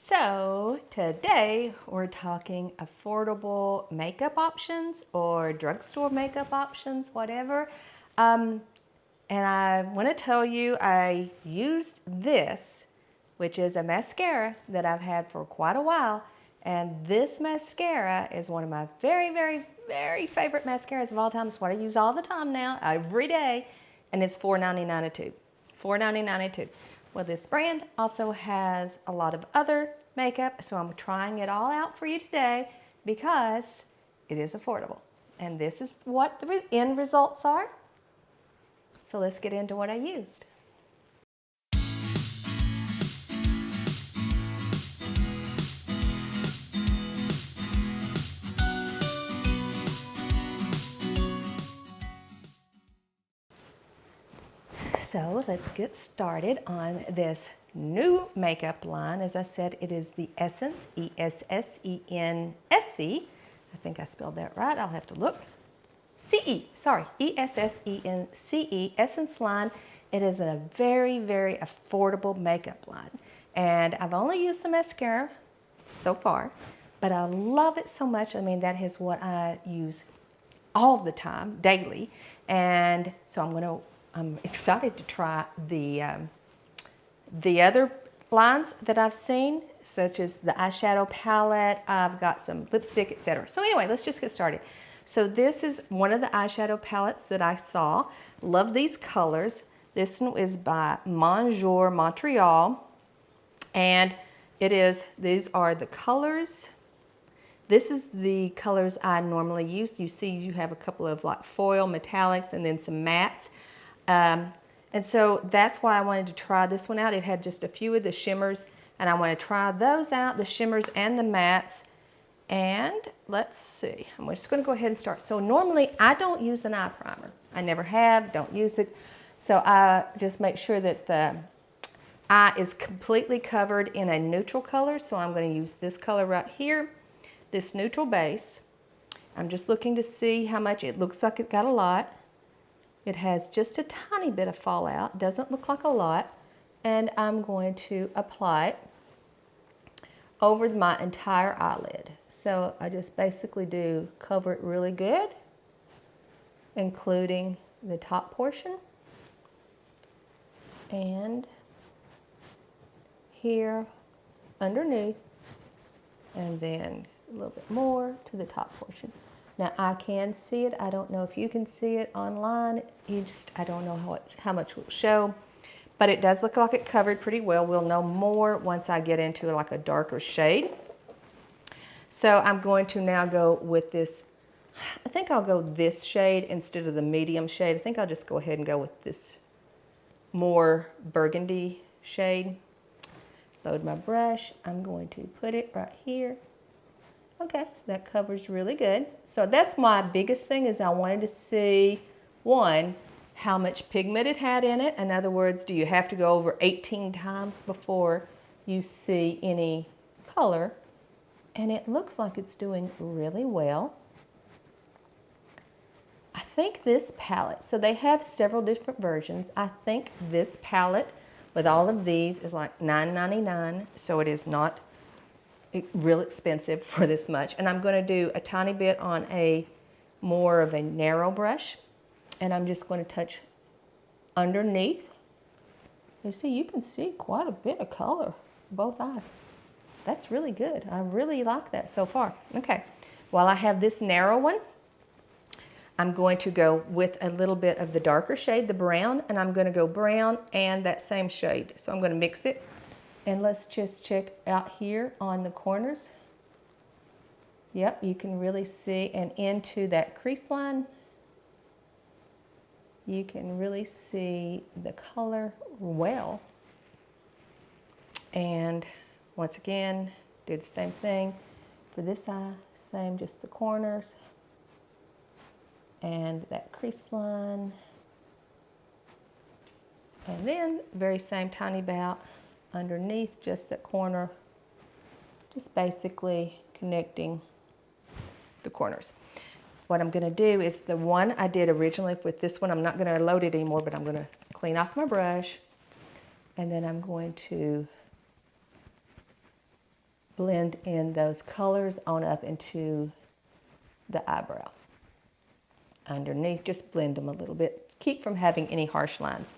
So today we're talking affordable makeup options or drugstore makeup options, whatever. And I want to tell you I used this, which is a mascara that I've had for quite a while. And this mascara is one of my very, very, very favorite mascaras of all time. It's what I use all the time now, every day. And it's $4.99 a tube. $4.99 a tube. Well, this brand also has a lot of other makeup, so I'm trying it all out for you today because it is affordable. And this is what the end results are. So let's get into what I used. So let's get started on this new makeup line. As I said, it is the Essence, E-S-S-E-N-S-E. I think I spelled that right. I'll have to look. C-E, sorry, E-S-S-E-N-C-E, Essence line. It is a very, very affordable makeup line. And I've only used the mascara so far, but I love it so much. I mean, that is what I use all the time, daily. And so I'm excited to try the other lines that I've seen, such as the eyeshadow palette. I've got some lipstick, etc. So anyway, let's just get started. So this is one of the eyeshadow palettes that I saw. Love these colors. This one is by Monsieur Montreal, and these are the colors. This is the colors I normally use. You see you have a couple of like foil metallics and then some mattes. And so that's why I wanted to try this one out. It had just a few of the shimmers, and I want to try those out, the shimmers and the mattes. And let's see, I'm just going to go ahead and start. So normally I don't use an eye primer. I never have, don't use it. So I just make sure that the eye is completely covered in a neutral color. So I'm going to use this color right here, this neutral base. I'm just looking to see how much. It looks like it got a lot. It has just a tiny bit of fallout, doesn't look like a lot, and I'm going to apply it over my entire eyelid. So I just basically cover it really good, including the top portion, and here underneath, and then a little bit more to the top portion. Now I can see it. I don't know if you can see it online. I don't know how much will show, but it does look like it covered pretty well. We'll know more once I get into like a darker shade. So I'm going to now go with this. I think I'll go this shade instead of the medium shade. I think I'll just go ahead and go with this more burgundy shade. Load my brush. I'm going to put it right here. Okay, that covers really good. So that's my biggest thing, is I wanted to see, one, how much pigment it had in it. In other words, do you have to go over 18 times before you see any color? And it looks like it's doing really well. I think this palette, so they have several different versions. I think this palette with all of these is like $9.99, so it is not real expensive for this much. And I'm going to do a tiny bit on a more of a narrow brush, and I'm just going to touch underneath. You see, you can see quite a bit of color, both eyes. That's really good. I really like that so far. Okay, while I have this narrow one, I'm going to go with a little bit of the darker shade, the brown, and I'm going to go brown and that same shade. So I'm going to mix it. And let's just check out here on the corners. Yep, you can really see, and into that crease line, you can really see the color well. And once again, do the same thing for this eye, same, just the corners and that crease line. And then very same tiny bout underneath just that corner, just basically connecting the corners. What I'm going to do is the one I did originally with this one, I'm not going to load it anymore, but I'm going to clean off my brush, and then I'm going to blend in those colors on up into the eyebrow. Underneath, just blend them a little bit. Keep from having any harsh lines.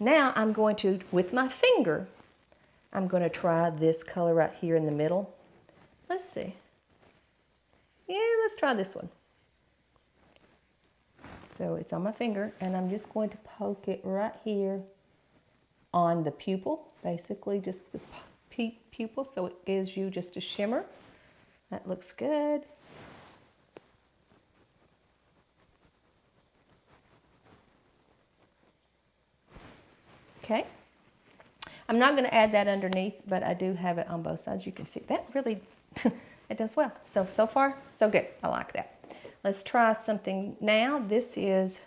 Now I'm going to, with my finger, I'm going to try this color right here in the middle. Let's see. Yeah, let's try this one. So it's on my finger, and I'm just going to poke it right here on the pupil, basically just the pupil, so it gives you just a shimmer. That looks good. Okay. I'm not going to add that underneath, but I do have it on both sides. You can see that really, it does well. So far, so good. I like that. Let's try something now. This is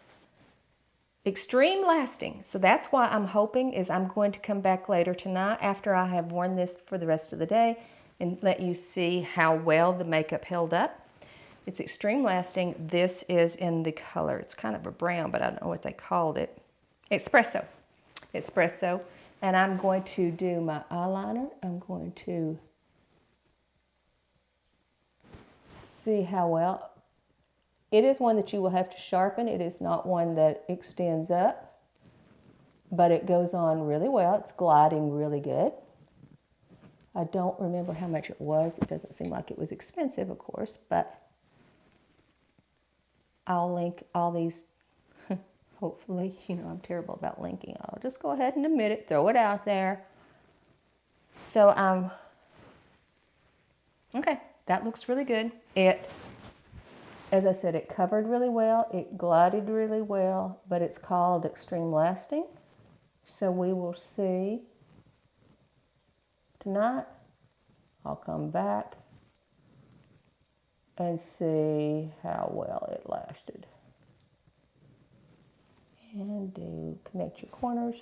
Extreme Lasting. So that's why I'm hoping is I'm going to come back later tonight after I have worn this for the rest of the day and let you see how well the makeup held up. It's Extreme Lasting. This is in the color. It's kind of a brown, but I don't know what they called it. Espresso. Espresso. And I'm going to do my eyeliner. I'm going to see how well. It is one that you will have to sharpen. It is not one that extends up, but it goes on really well. It's gliding really good. I don't remember how much it was. It doesn't seem like it was expensive, of course, but I'll link all these. Hopefully, you know, I'm terrible about linking. I'll just go ahead and admit it, throw it out there. So, okay, that looks really good. As I said, it covered really well, it glided really well, but it's called Extreme Lasting. So we will see tonight. I'll come back and see how well it lasted. And do connect your corners.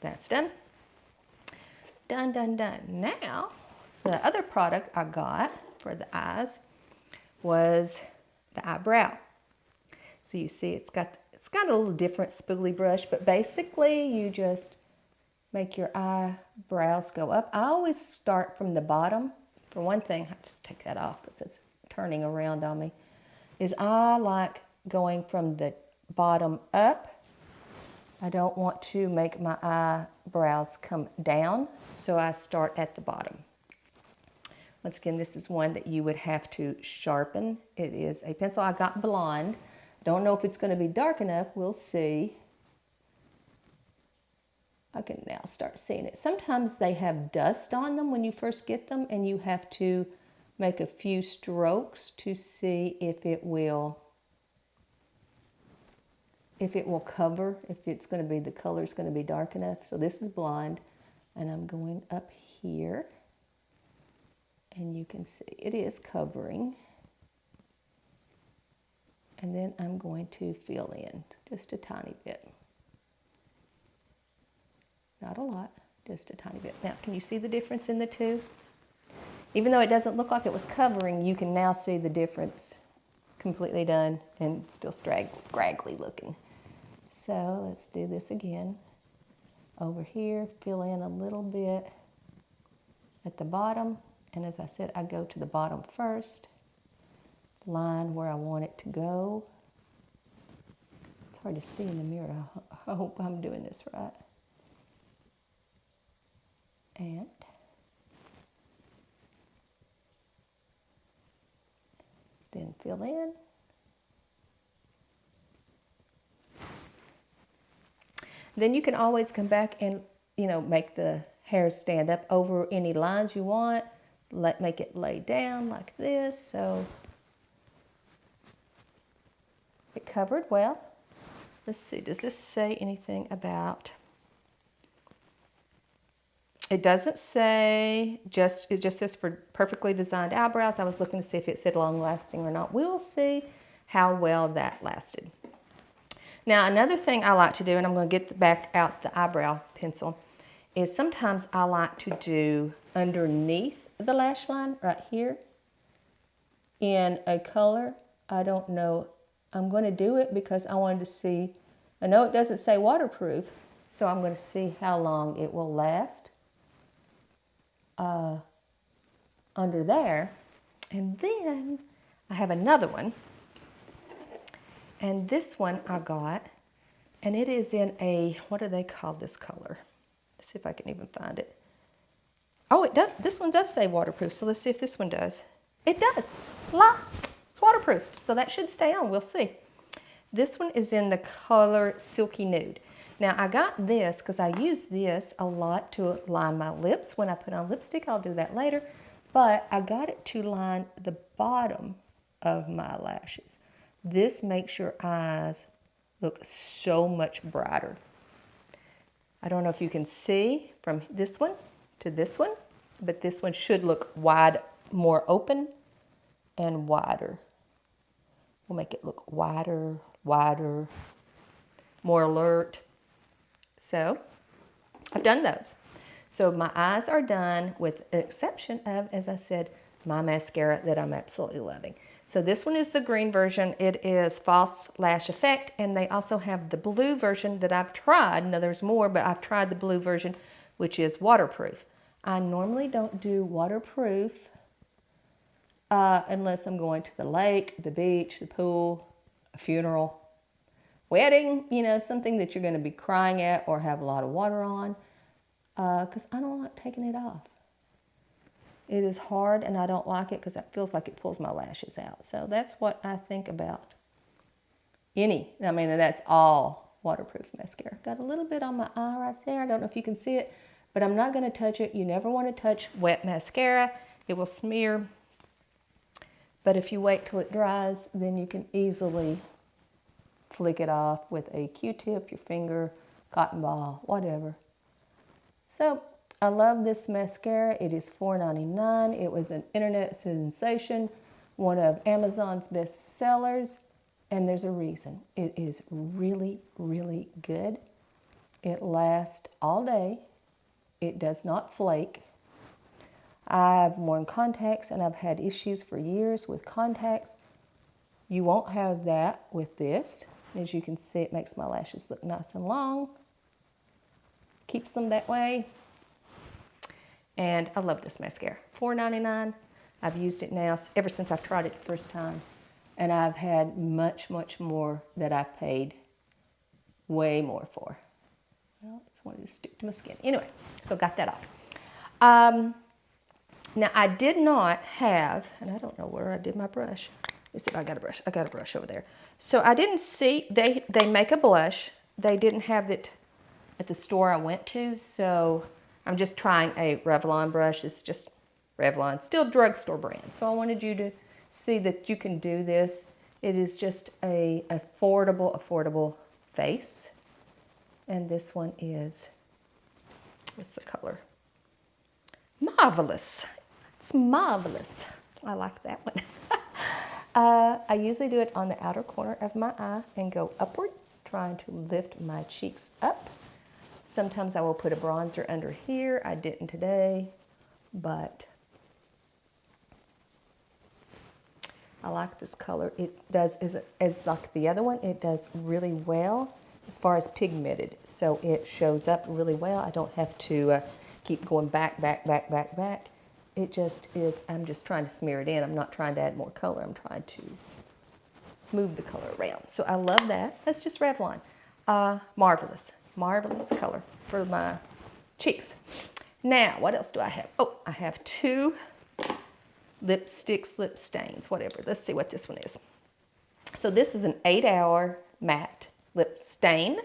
That's done. Done, done, done. Now, the other product I got for the eyes was the eyebrow. So you see it's got a little different spoolie brush, but basically you just make your eyebrows go up. I always start from the bottom. For one thing, I just take that off because it's turning around on me, is I like going from the bottom up. I don't want to make my eyebrows come down, so I start at the bottom. Once again, this is one that you would have to sharpen. It is a pencil. I got blonde. Don't know if it's going to be dark enough. We'll see. I can now start seeing it. Sometimes they have dust on them when you first get them, and you have to make a few strokes to see if it will cover, if it's going to be, the color's going to be dark enough. So this is blonde, and I'm going up here, and you can see it is covering. And then I'm going to fill in just a tiny bit. Not a lot, just a tiny bit. Now, can you see the difference in the two? Even though it doesn't look like it was covering, you can now see the difference. Completely done and still scraggly looking. So let's do this again. Over here, fill in a little bit at the bottom. And as I said, I go to the bottom first. Line where I want it to go. It's hard to see in the mirror. I hope I'm doing this right. And then fill in. Then you can always come back and, you know, make the hairs stand up over any lines you want. Make it lay down like this. So it covered well. Let's see, does this say anything about... It doesn't say, it just says for perfectly designed eyebrows. I was looking to see if it said long lasting or not. We'll see how well that lasted. Now, another thing I like to do, and I'm going to get back out the eyebrow pencil, is sometimes I like to do underneath the lash line right here in a color. I don't know. I'm going to do it because I wanted to see I know it doesn't say waterproof, so I'm going to see how long it will last under there. And then I have another one. And this one I got, and it is in a, what do they call this color? Let's see if I can even find it. Oh, it does. This one does say waterproof, so let's see if this one does. It does. It's waterproof, so that should stay on. We'll see. This one is in the color Silky Nude. Now, I got this because I use this a lot to line my lips. When I put on lipstick, I'll do that later. But I got it to line the bottom of my lashes. This makes your eyes look so much brighter. I don't know if you can see from this one to this one, but this one should look wide, more open and wider. We'll make it look wider, more alert. So I've done those. So my eyes are done with the exception of, as I said, my mascara that I'm absolutely loving. So this one is the green version. It is False Lash Effect, and they also have the blue version that I've tried. Now there's more, but I've tried the blue version, which is waterproof. I normally don't do waterproof unless I'm going to the lake, the beach, the pool, a funeral, wedding, you know, something that you're going to be crying at or have a lot of water on, because I don't like taking it off. It is hard, and I don't like it because it feels like it pulls my lashes out. So that's what I think about that's all waterproof mascara. Got a little bit on my eye right there. I don't know if you can see it, but I'm not going to touch it. You never want to touch wet mascara. It will smear. But if you wait till it dries, then you can easily flick it off with a Q-tip, your finger, cotton ball, whatever. So I love this mascara. It is $4.99. It was an internet sensation, one of Amazon's best sellers, and there's a reason. It is really, really good. It lasts all day. It does not flake. I've worn contacts, and I've had issues for years with contacts. You won't have that with this. As you can see, it makes my lashes look nice and long. Keeps them that way. And I love this mascara. $4.99. I've used it now ever since I've tried it the first time. And I've had much, much more that I've paid way more for. Well, I just wanted to stick to my skin. Anyway, so got that off. Now, I did not have, and I don't know where I did my brush. Let's see if I got a brush. I got a brush over there. So I didn't see, they make a blush. They didn't have it at the store I went to, so I'm just trying a Revlon brush. It's just Revlon, still drugstore brand. So I wanted you to see that you can do this. It is just a affordable face. And this one is, what's the color? Marvelous. It's marvelous. I like that one. I usually do it on the outer corner of my eye and go upward, trying to lift my cheeks up. Sometimes I will put a bronzer under here. I didn't today, but I like this color. It does, as like the other one, it does really well as far as pigmented. So it shows up really well. I don't have to keep going back. It just is, I'm just trying to smear it in. I'm not trying to add more color. I'm trying to move the color around. So I love that. That's just Revlon. Marvelous color for my cheeks. Now, what else do I have? Oh, I have two lipsticks, lip stains, whatever. Let's see what this one is. So this is an 8-hour matte lip stain,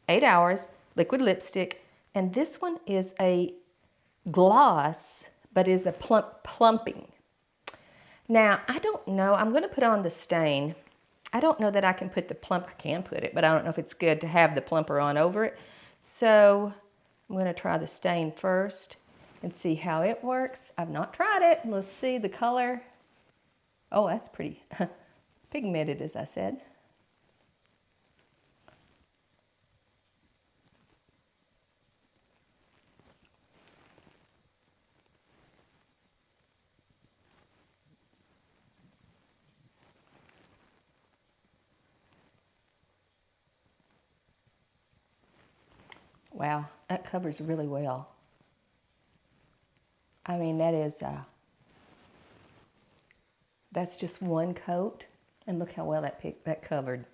8 hours, liquid lipstick, and this one is a gloss, but is a plumping. Now, I don't know. I'm going to put on the stain. I don't know that I can put the plump. I can put it, but I don't know if it's good to have the plumper on over it. So I'm going to try the stain first and see how it works. I've not tried it. Let's see the color. Oh, that's pretty pigmented, as I said. Wow, that covers really well. I mean, that is, that's just one coat. And look how well that covered.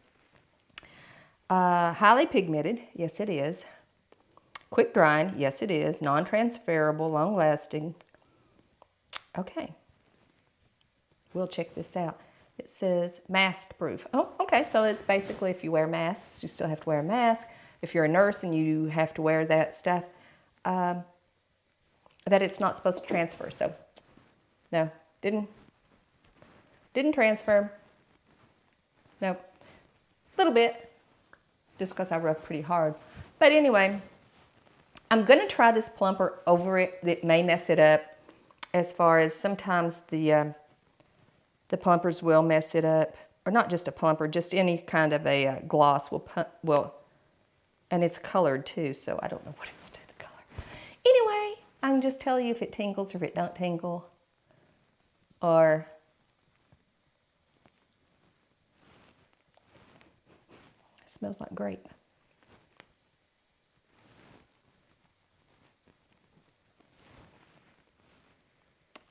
Highly pigmented, yes it is. Quick drying, yes it is. Non-transferable, long lasting. Okay, we'll check this out. It says mask proof. Oh, okay, so it's basically if you wear masks, you still have to wear a mask. If you're a nurse and you have to wear that stuff, that it's not supposed to transfer. So, no, didn't transfer. Nope, a little bit, just because I rubbed pretty hard. But anyway, I'm going to try this plumper over it. It may mess it up, as far as sometimes the plumpers will mess it up. Or not just a plumper, just any kind of a gloss will, and it's colored too, so I don't know what it will do to the color. Anyway, I can just tell you if it tingles or if it don't tingle. Or it smells like grape.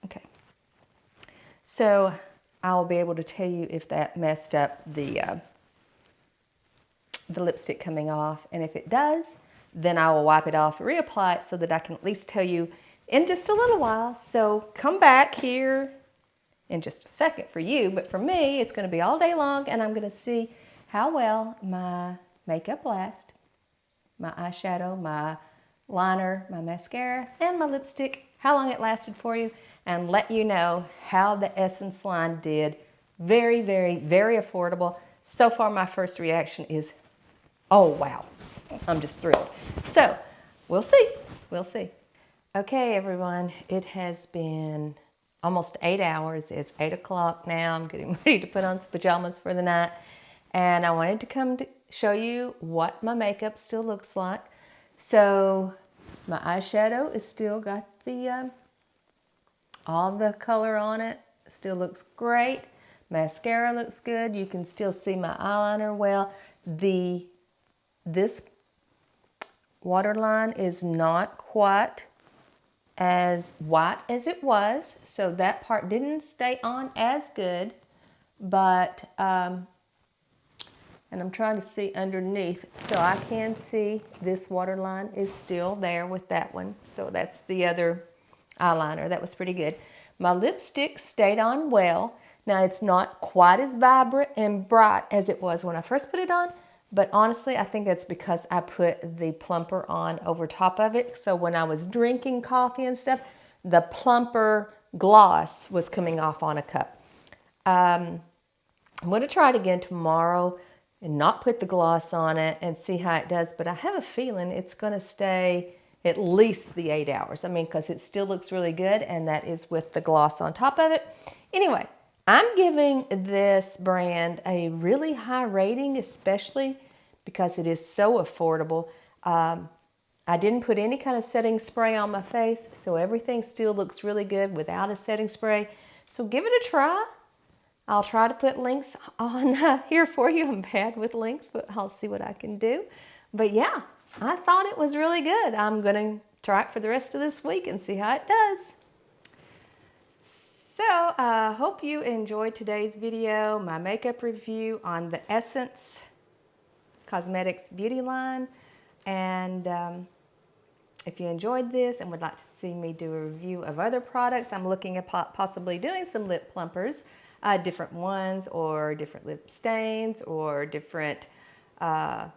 Okay, so I'll be able to tell you if that messed up the lipstick coming off, and if it does, then I will wipe it off and reapply it so that I can at least tell you in just a little while. So come back here in just a second for you, but for me, it's going to be all day long, and I'm going to see how well my makeup lasts, my eyeshadow, my liner, my mascara, and my lipstick, how long it lasted for you, and let you know how the Essence line did. Very, very, very affordable. So far, my first reaction is, oh, wow. I'm just thrilled. So, we'll see. We'll see. Okay, everyone. It has been almost 8 hours. It's 8 o'clock now. I'm getting ready to put on some pajamas for the night. And I wanted to come to show you what my makeup still looks like. So, my eyeshadow is still got the all the color on it. Still looks great. Mascara looks good. You can still see my eyeliner well. This waterline is not quite as white as it was, so that part didn't stay on as good, but and I'm trying to see underneath, so I can see this waterline is still there with that one. So that's the other eyeliner. That was pretty good. My lipstick stayed on well. Now it's not quite as vibrant and bright as it was when I first put it on, but honestly I think that's because I put the plumper on over top of it. So when I was drinking coffee and stuff, the plumper gloss was coming off on a cup. I'm going to try it again tomorrow and not put the gloss on it and see how it does, but I have a feeling it's going to stay at least the 8 hours. I mean, because it still looks really good, and that is with the gloss on top of it. Anyway, I'm giving this brand a really high rating, especially because it is so affordable. I didn't put any kind of setting spray on my face, so everything still looks really good without a setting spray. So give it a try. I'll try to put links on here for you. I'm bad with links, but I'll see what I can do. But yeah, I thought it was really good. I'm going to try it for the rest of this week and see how it does. So I hope you enjoyed today's video, my makeup review on the Essence Cosmetics beauty line. And if you enjoyed this and would like to see me do a review of other products, I'm looking at possibly doing some lip plumpers, different ones, or different lip stains, or different, I'm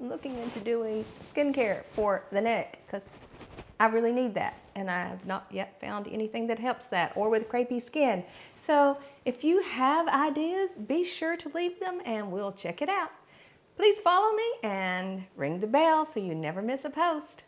looking into doing skincare for the neck because I really need that, and I have not yet found anything that helps that, or with crepey skin. So if you have ideas, be sure to leave them and we'll check it out. Please follow me and ring the bell so you never miss a post.